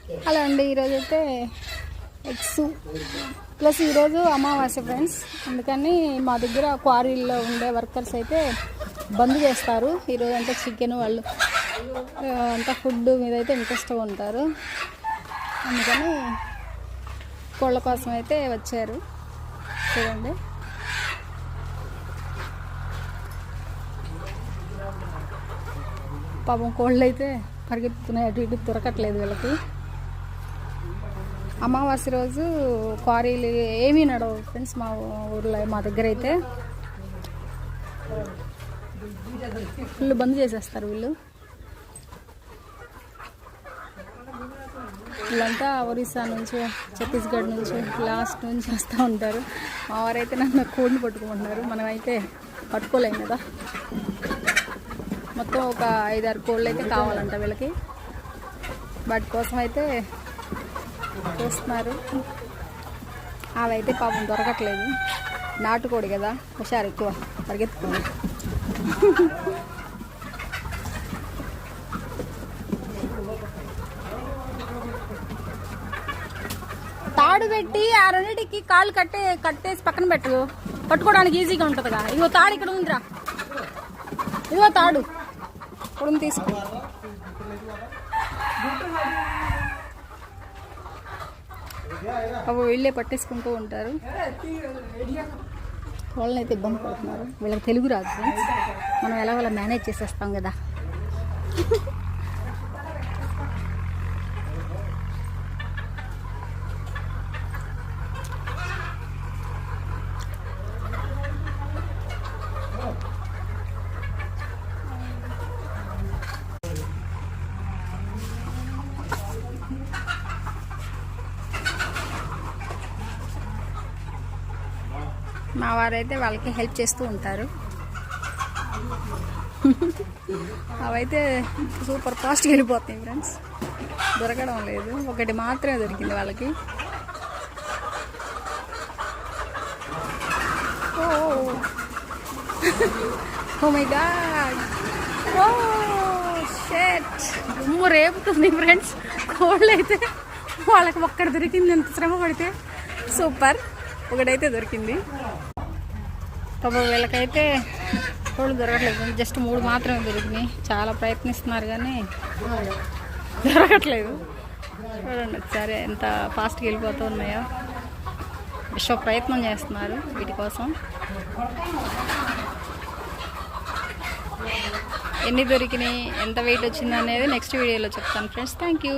Hello అండి, ఈరోజు అయితే ఎగ్స్ ప్లస్ ఈరోజు అమావాస్య ఫ్రెండ్స్. అందుకని మా దగ్గర క్వారీల్లో ఉండే వర్కర్స్ అయితే బంద్ చేస్తారు ఈరోజు. అంటే చికెన్ వాళ్ళు అంతా ఫుడ్ మీద అయితే ఇంట్రెస్ట్గా ఉంటారు. అందుకని కోళ్ళ కోసం అయితే వచ్చారు. చూడండి, పాపం కోళ్ళు అయితే పరిగెత్తుతున్నాయి, అటు ఇటు దొరకట్లేదు వీళ్ళకి. అమావాస్య రోజు క్వారీలు ఏమీ నడవు ఫ్రెండ్స్ మా ఊర్లో. మా దగ్గర అయితే ఫుల్ బంద్ చేసేస్తారు వీళ్ళు. వీళ్ళంతా ఒరిస్సా నుంచి, ఛత్తీస్గఢ్ నుంచి, లాస్ట్ నుంచి వస్తూ ఉంటారు. మా వారైతే నన్ను కోడిని పట్టుకుంటున్నారు. మనమైతే పట్టుకోలేము కదా. మొత్తం ఒక 5-6 కోళ్ళు అయితే కావాలంట వీళ్ళకి. వాటి కోసం అయితే చూస్తున్నారు. అవి అయితే పాపం దొరకట్లేదు. నాటుకోడి కదా, హుషారు ఎక్కువ, పరిగెత్తుకోండి. తాడు పెట్టి ఆ రెండింటికి కాళ్ళు కట్టేసి పక్కన పెట్టు, పట్టుకోవడానికి ఈజీగా ఉంటుందిగా. ఇగో తాడు ఇక్కడ ఉందిరా, ఇగో తాడు ఇప్పుడు తీసుకో. అవి వీళ్ళే పట్టేసుకుంటూ ఉంటారు. వాళ్ళని అయితే ఇబ్బంది పడుతున్నారు. వీళ్ళకి తెలుగు రాదు ఫ్రెండ్స్, మనం ఎలాగోలా మేనేజ్ చేసేస్తాం కదా. మా వారైతే వాళ్ళకి హెల్ప్ చేస్తూ ఉంటారు. అవైతే సూపర్ ఫాస్ట్గా వెళ్ళిపోతాయి ఫ్రెండ్స్. దొరకడం లేదు, ఒకటి మాత్రమే దొరికింది వాళ్ళకి. Oh my god, oh shit, దుమ్ము రేపుతుంది ఫ్రెండ్స్. కోళ్ళు అయితే వాళ్ళకి ఒక్కటి దొరికింది. ఎంత శ్రమ పడితే. సూపర్, ఒకటైతే దొరికింది. పాపం వీళ్ళకైతే కోళ్ళు దొరకట్లేదు. జస్ట్ 3 మాత్రమే దొరికినాయి. చాలా ప్రయత్నిస్తున్నారు కానీ దొరకట్లేదు. చూడండి ఒకసారి ఎంత ఫాస్ట్గా వెళ్ళిపోతూ ఉన్నాయో. విశ్వ ప్రయత్నం చేస్తున్నారు వీటి కోసం. ఎన్ని దొరికినాయి, ఎంత వెయిట్ వచ్చింది అనేది నెక్స్ట్ వీడియోలో చెప్తాను ఫ్రెండ్స్. Thank you.